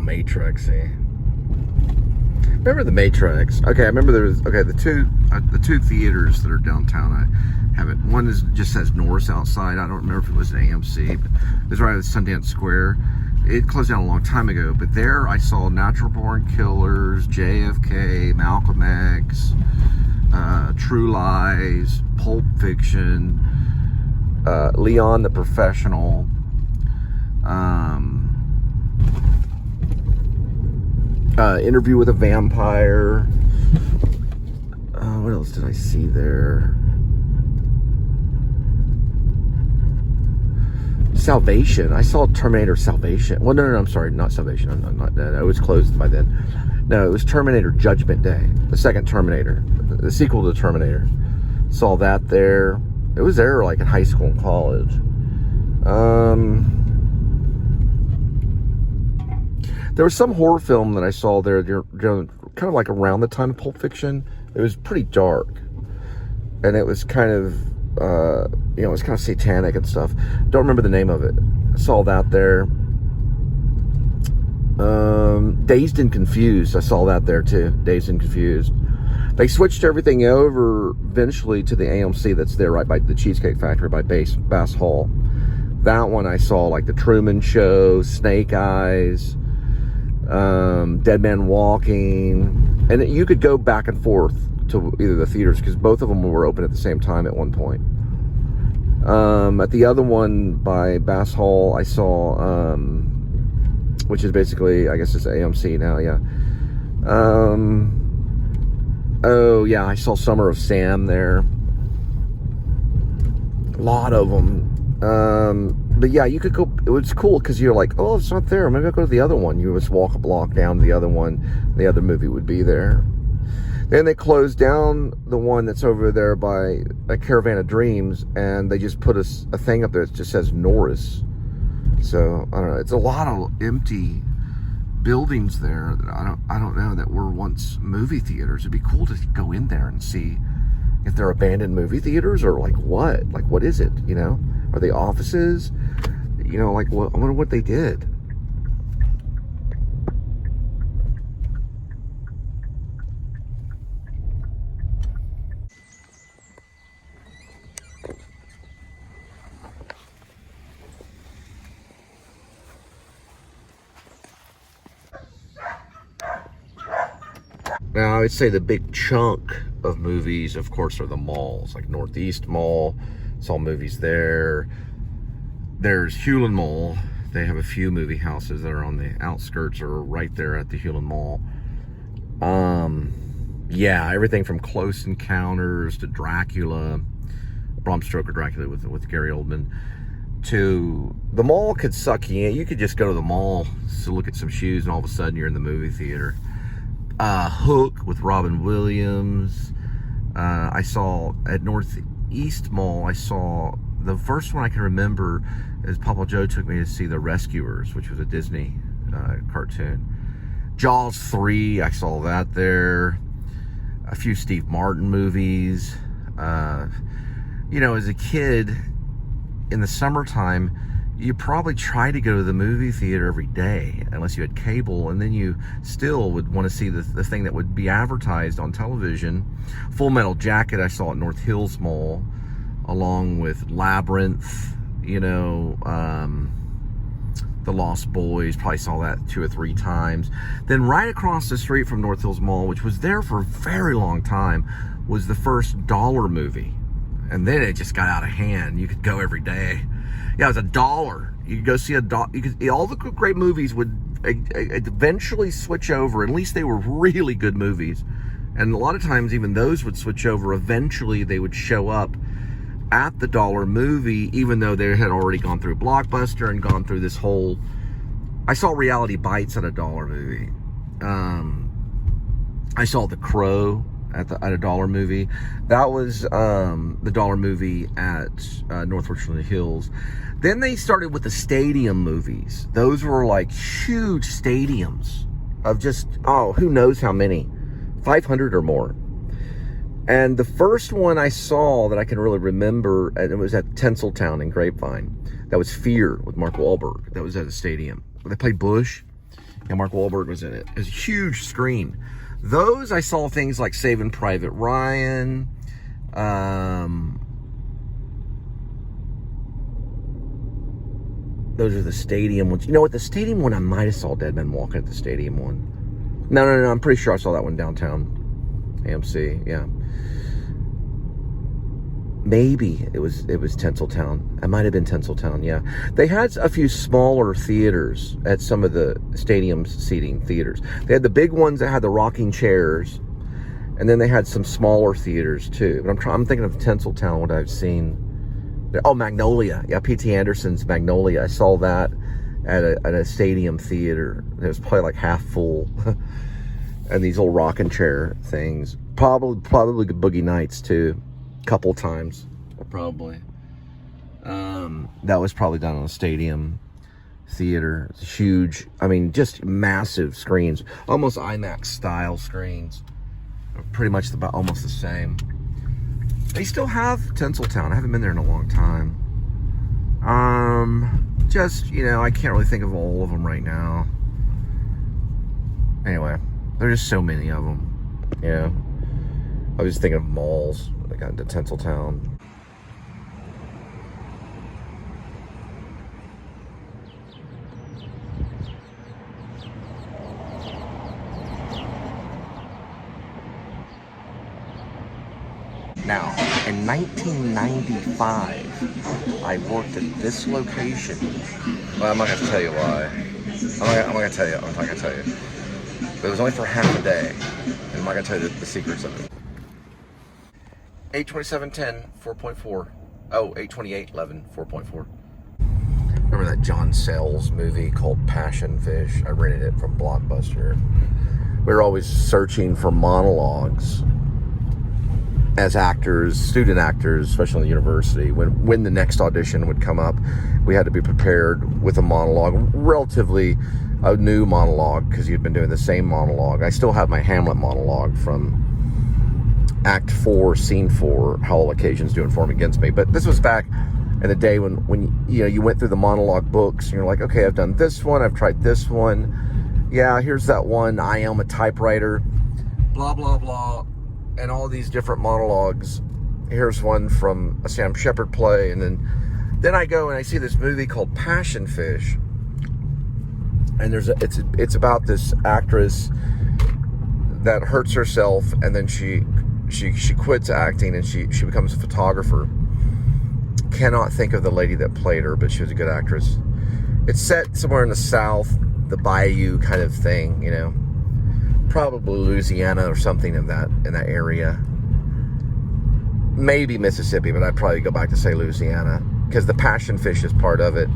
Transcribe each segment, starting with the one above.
Matrix-y. Remember the Matrix? Okay, I remember there was the two theaters that are downtown. I have it. One just says Norris outside. I don't remember if it was an AMC, but it was right at Sundance Square. It closed down a long time ago, but there I saw Natural Born Killers, JFK, Malcolm X, True Lies, Pulp Fiction, Leon the Professional, Interview with a Vampire. What else did I see there? Salvation. I saw Terminator Salvation. Well, no, I'm sorry, not Salvation. No, it was closed by then. No, it was Terminator Judgment Day, the second Terminator, the sequel to Terminator. Saw that there. It was there like in high school and college. There was some horror film that I saw there, kind of like around the time of Pulp Fiction. It was pretty dark, and it was kind of, it was kind of satanic and stuff. Don't remember the name of it. I saw that there. Dazed and Confused. I saw that there too. Dazed and Confused. They switched everything over eventually to the AMC that's there right by the Cheesecake Factory by Bass Hall. That one I saw, like The Truman Show, Snake Eyes, Dead Man Walking, and you could go back and forth to either the theaters because both of them were open at the same time at one point. At the other one by Bass Hall, I saw, which is basically, I guess it's AMC now, yeah. Oh yeah, I saw Summer of Sam there. A lot of them. But yeah, you could go. It was cool because you're like, oh, it's not there. Maybe I'll go to the other one. You just walk a block down to the other one. The other movie would be there. Then they closed down the one that's over there by a Caravan of Dreams, and they just put a thing up there that just says Norris. So I don't know. It's a lot of empty buildings there that I don't know that were once movie theaters. It'd be cool to go in there and see if they're abandoned movie theaters or like what is it, you know? Are they offices? You know, like what, I wonder what they did. Now, I would say the big chunk of movies, of course, are the malls, like Northeast Mall. Saw movies there. There's Hewlin Mall. They have a few movie houses that are on the outskirts or right there at the Hewlin Mall. Yeah, everything from Close Encounters to Dracula, Bram Stoker Dracula with Gary Oldman, to the mall could suck you in. You could just go to the mall to look at some shoes and all of a sudden you're in the movie theater. Hook with Robin Williams. I saw at Northeast Mall, I saw the first one I can remember is Papa Joe took me to see The Rescuers, which was a Disney cartoon. Jaws 3, I saw that there. A few Steve Martin movies. You know, as a kid in the summertime, you probably try to go to the movie theater every day, unless you had cable, and then you still would want to see the thing that would be advertised on television. Full Metal Jacket I saw at North Hills Mall, along with Labyrinth, you know, The Lost Boys, probably saw that 2 or 3 times. Then right across the street from North Hills Mall, which was there for a very long time, was the first dollar movie. And then it just got out of hand. You could go every day. Yeah, it was $1. You could go see all the great movies would eventually switch over. At least they were really good movies. And a lot of times even those would switch over. Eventually they would show up at the dollar movie, even though they had already gone through Blockbuster and gone through this whole... I saw Reality Bites at a dollar movie. I saw The Crow at a dollar movie. That was the dollar movie at North Richland Hills. Then they started with the stadium movies. Those were like huge stadiums of just, who knows how many, 500 or more. And the first one I saw that I can really remember, and it was at Tinseltown in Grapevine. That was Fear with Mark Wahlberg. That was at a stadium. They played Bush. And Mark Wahlberg was in it. It was a huge screen. Those, I saw things like Saving Private Ryan. Those are the stadium ones. You know what? The stadium one, I might have saw Dead Men Walking at the stadium one. No. I'm pretty sure I saw that one downtown. AMC, yeah. Maybe it was Tinseltown. It might have been Tinseltown, yeah. They had a few smaller theaters at some of the stadium seating theaters. They had the big ones that had the rocking chairs, and then they had some smaller theaters too. But I'm thinking of Tinseltown, what I've seen. Oh, Magnolia. Yeah, P.T. Anderson's Magnolia. I saw that at a stadium theater. It was probably like half full. And these old rocking chair things. Probably Boogie Nights too. Couple times, probably. That was probably done on a stadium theater. It's huge, I mean, just massive screens, almost IMAX style screens. Pretty much almost the same. They still have Tinseltown. I haven't been there in a long time. Just, you know, I can't really think of all of them right now. Anyway, there's just so many of them. Yeah, I was thinking of malls. I got into Tinseltown. Now, in 1995, I worked at this location. Well, I'm not going to tell you why. I'm not going to tell you. I'm not going to tell you. But it was only for half a day. And I'm not going to tell you the secrets of it. 8/27/10, 4.4. Oh, 8/28/11, 4.4. Remember that John Sayles movie called Passion Fish? I rented it from Blockbuster. We were always searching for monologues as actors, student actors, especially in the university. When the next audition would come up, we had to be prepared with a monologue, relatively a new monologue, because you'd been doing the same monologue. I still have my Hamlet monologue from Act 4, Scene 4, How All Occasions Do Inform Against Me. But this was back in the day when you know, you went through the monologue books and you're like, okay, I've done this one, I've tried this one. Yeah, here's that one, I am a typewriter, blah, blah, blah. And all these different monologues. Here's one from a Sam Shepard play. And then I go and I see this movie called Passion Fish. And it's about this actress that hurts herself, and then she quits acting and she becomes a photographer. Cannot think of the lady that played her, but she was a good actress. It's set somewhere in the South, the Bayou kind of thing, you know, probably Louisiana or something in that area. Maybe Mississippi, but I'd probably go back to say Louisiana, because the Passion Fish is part of it.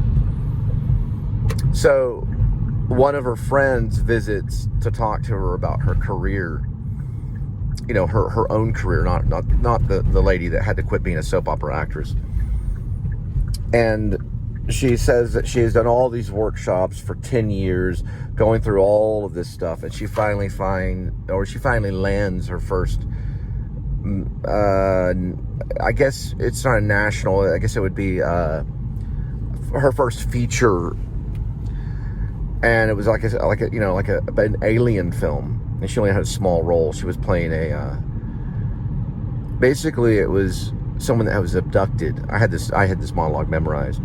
So one of her friends visits to talk to her about her career. You know, her own career, not the lady that had to quit being a soap opera actress. And she says that she has done all these workshops for 10 years, going through all of this stuff, and she finally lands her first, I guess it's not a national, I guess it would be her first feature. And it was like an alien film. And she only had a small role. She was playing basically it was someone that was abducted. I had this monologue memorized.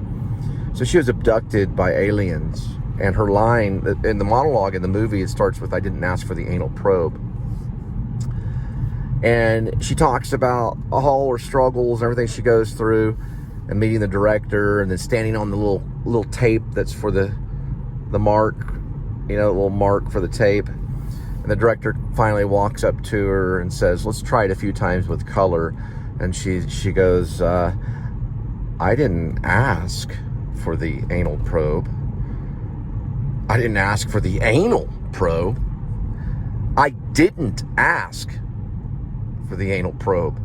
So she was abducted by aliens, and her line in the monologue in the movie, it starts with, "I didn't ask for the anal probe." And she talks about all her struggles and everything she goes through, and meeting the director, and then standing on the little tape that's for the mark, you know, a little mark for the tape. And the director finally walks up to her and says, "Let's try it a few times with color." And she goes, "I didn't ask for the anal probe. I didn't ask for the anal probe. I didn't ask for the anal probe.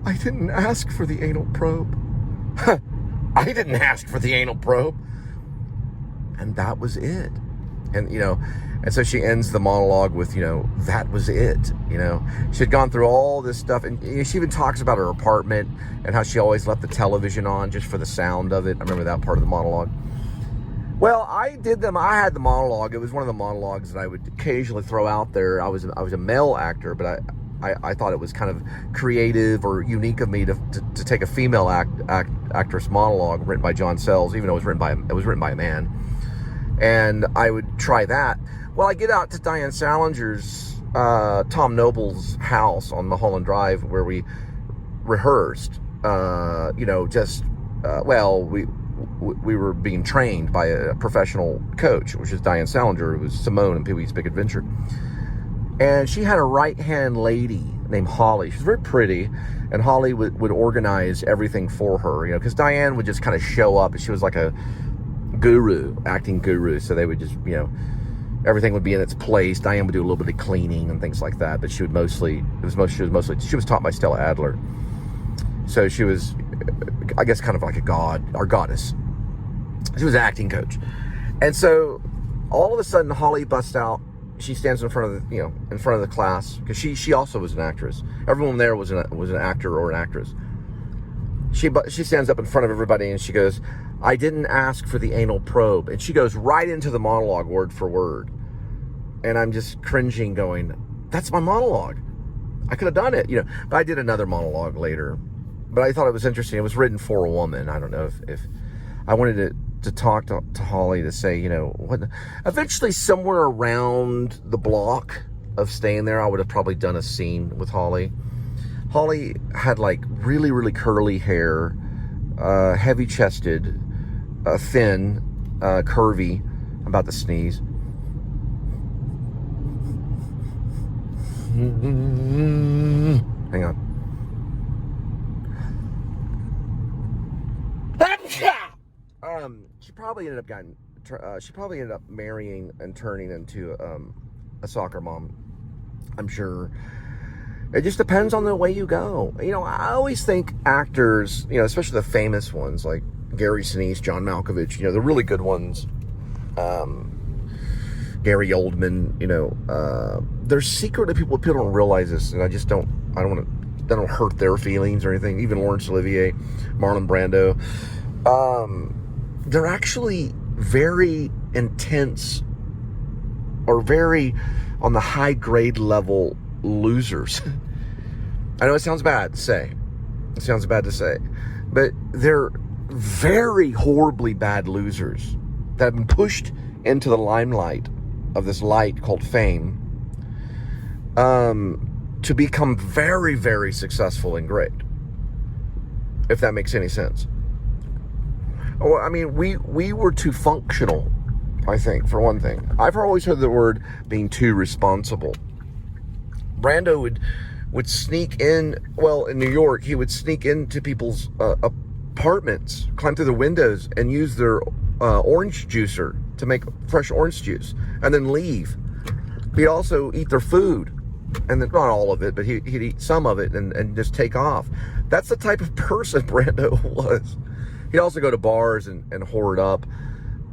I didn't ask for the anal probe. I didn't ask for the anal probe." And that was it. And, you know, and so she ends the monologue with, you know, that was it. You know, she had gone through all this stuff, and she even talks about her apartment and how she always left the television on just for the sound of it. I remember that part of the monologue. Well, I did them. I had the monologue. It was one of the monologues that I would occasionally throw out there. I was a male actor, but I thought it was kind of creative or unique of me to take a female actress monologue written by John Sells, even though it was written by a man. And I would try that. Well, I get out to Diane Salinger's, Tom Noble's house on Mulholland Drive where we rehearsed. We were being trained by a professional coach, which is Diane Salinger, who was Simone in Pee-wee's Big Adventure. And she had a right-hand lady named Holly. She was very pretty, and Holly would organize everything for her, because Diane would just kind of show up, and she was like a guru, acting guru, so they would just, everything would be in its place. Diane would do a little bit of cleaning and things like that, but she was taught by Stella Adler. So she was, I guess, kind of like a god, or goddess. She was an acting coach. And so all of a sudden Holly busts out. She stands in front of the class, because she also was an actress. Everyone there was an actor or an actress. She stands up in front of everybody and she goes, "I didn't ask for the anal probe." And she goes right into the monologue word for word. And I'm just cringing, going, that's my monologue. I could have done it, But I did another monologue later. But I thought it was interesting. It was written for a woman. I don't know if I wanted to talk to Holly to say, what. Eventually, somewhere around the block of staying there, I would have probably done a scene with Holly. Holly had like really, really curly hair, heavy chested, thin, curvy. I'm about to sneeze. Hang on. She probably ended up marrying and turning into a soccer mom. I'm sure. It just depends on the way you go. I always think actors, especially the famous ones like Gary Sinise, John Malkovich, the really good ones, Gary Oldman, there's secretly people don't realize this, and I don't hurt their feelings or anything. Even Laurence Olivier, Marlon Brando. They're actually very intense or very on the high grade level losers. I know it sounds bad to say. But they're very horribly bad losers that have been pushed into the limelight of this light called fame, to become very, very successful and great. If that makes any sense. Well, I mean, we were too functional, I think, for one thing. I've always heard the word being too responsible. Brando would sneak in, in New York, he would sneak into people's apartments, climb through the windows, and use their orange juicer to make fresh orange juice, and then leave. He'd also eat their food, and then, not all of it, but he'd eat some of it and just take off. That's the type of person Brando was. He'd also go to bars and hoard up,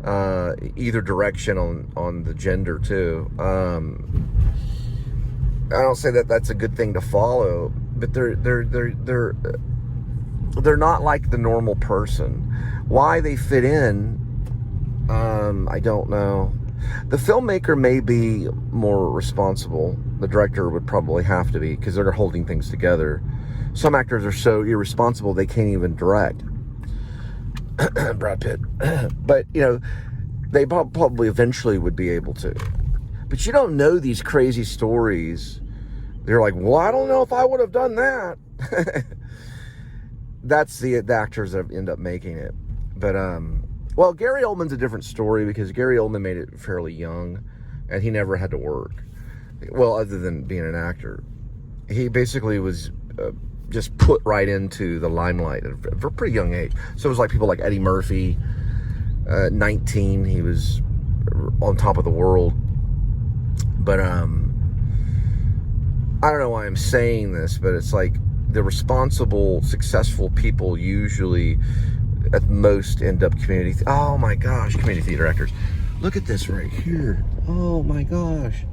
either direction on the gender too. I don't say that that's a good thing to follow, but they're not like the normal person. Why they fit in, I don't know. The filmmaker may be more responsible. The director would probably have to be, because they're holding things together. Some actors are so irresponsible they can't even direct. Brad Pitt. But, they probably eventually would be able to. But you don't know these crazy stories. They're like, well, I don't know if I would have done that. That's the actors that end up making it. But, Gary Oldman's a different story, because Gary Oldman made it fairly young, and he never had to work. Well, other than being an actor. He basically was just put right into the limelight at a pretty young age. So it was like people like Eddie Murphy, 19, he was on top of the world. But I don't know why I'm saying this, but it's like the responsible, successful people usually at most end up community. Oh my gosh, community theater actors. Look at this right here. Oh my gosh.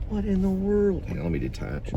What in the world? Hang on, let me detach.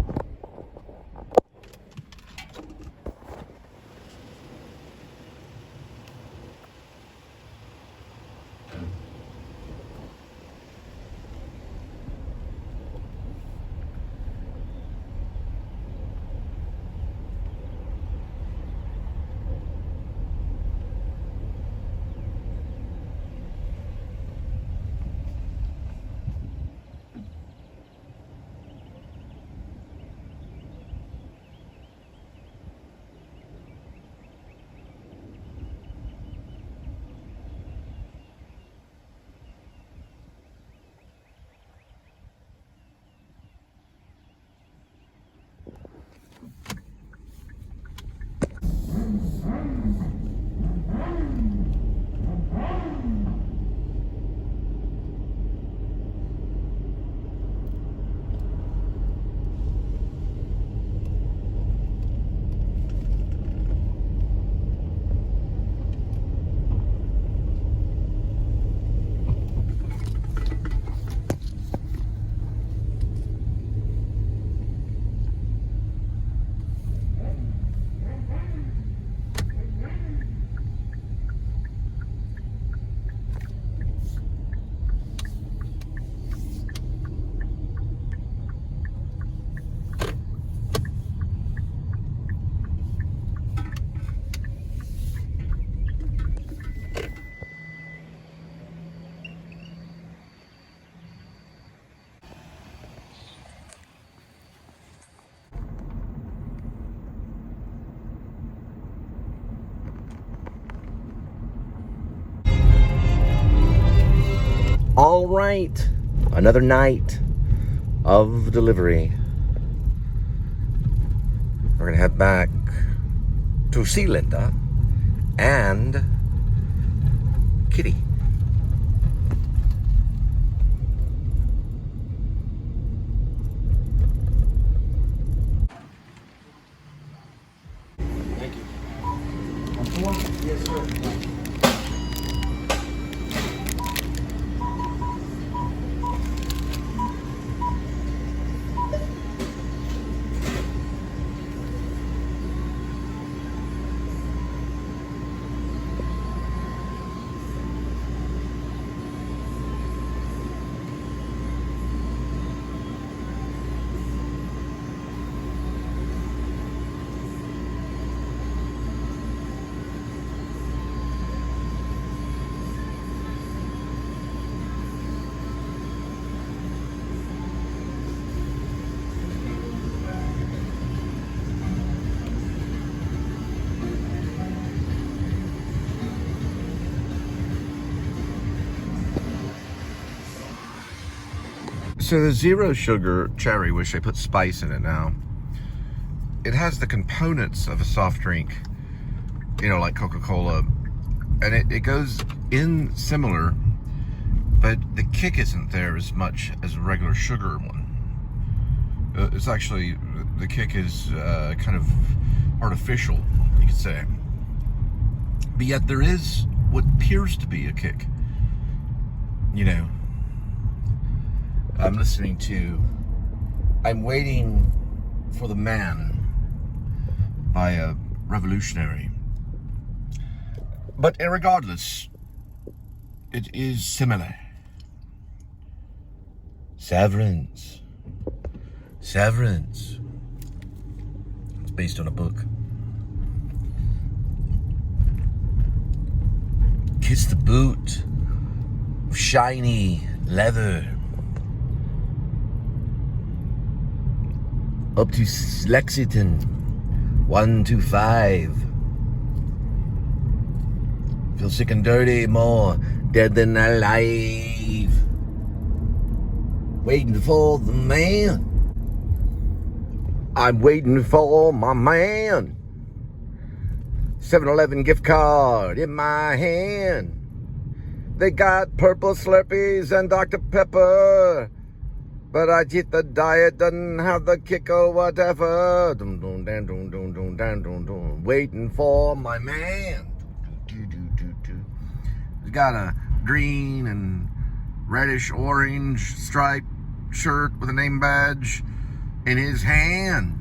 right, another night of delivery. We're gonna head back to see Linda and Kitty. Thank you. Yes, sir. So the zero sugar cherry, wish I put spice in it now. It has the components of a soft drink, you know, like Coca-Cola, and it goes in similar, but the kick isn't there as much as a regular sugar one. It's actually, the kick is kind of artificial, you could say. But yet there is what appears to be a kick, you know. I'm listening to I'm Waiting for the Man by a Revolutionary. But regardless, it is similar. Severance. Severance. It's based on a book. Kiss the boot of shiny leather. Up to Lexington, 125. Feel sick and dirty, more dead than alive. Waiting for the man. I'm waiting for my man. 7-Eleven gift card in my hand. They got purple Slurpees and Dr. Pepper. But I cheat the diet, doesn't have the kick or whatever. Waiting for my man. He's got a green and reddish orange striped shirt with a name badge in his hand.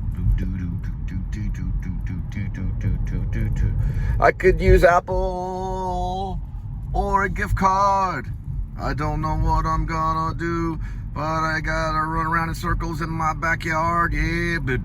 I could use Apple or a gift card. I don't know what I'm gonna do, but I gotta run around in circles in my backyard, yeah, but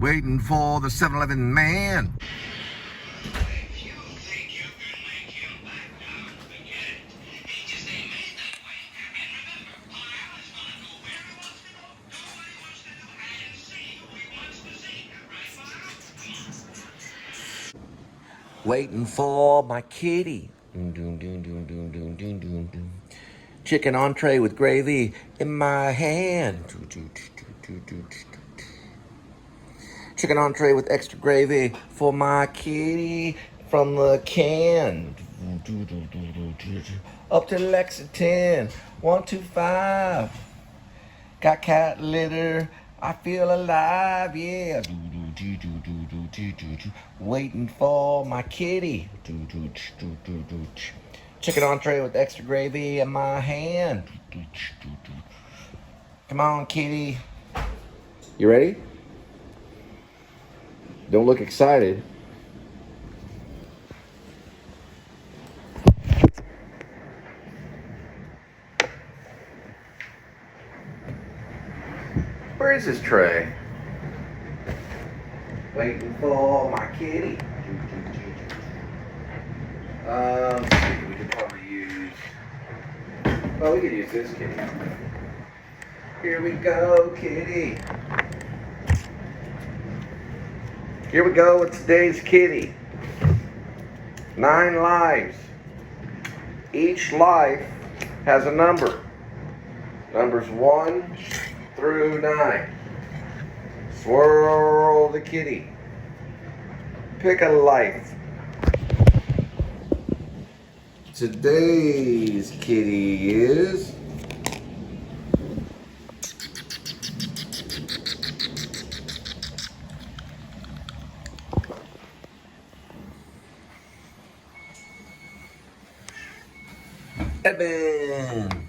waiting for the 7-Eleven man. If you think you can make him back down, forget it. He just ain't made that way. And remember, Kyle is gonna go where he wants to go, do what he wants to do, and see who he wants to see. Right, Kyle? Waiting for my kitty. Chicken entree with gravy in my hand. Chicken entree with extra gravy for my kitty from the can. Up to Lexington, 125. Got cat litter, I feel alive, yeah. Waiting for my kitty. Chicken entree with extra gravy in my hand. Come on, kitty. You ready? Don't look excited. Where is this tray? Waiting for my kitty. We could probably use. Well, we could use this kitty. Here we go, kitty. Here we go with today's kitty. 9 lives. Each life has a number. Numbers 1 through 9. Swirl the kitty. Pick a life. Today's kitty is Edmund.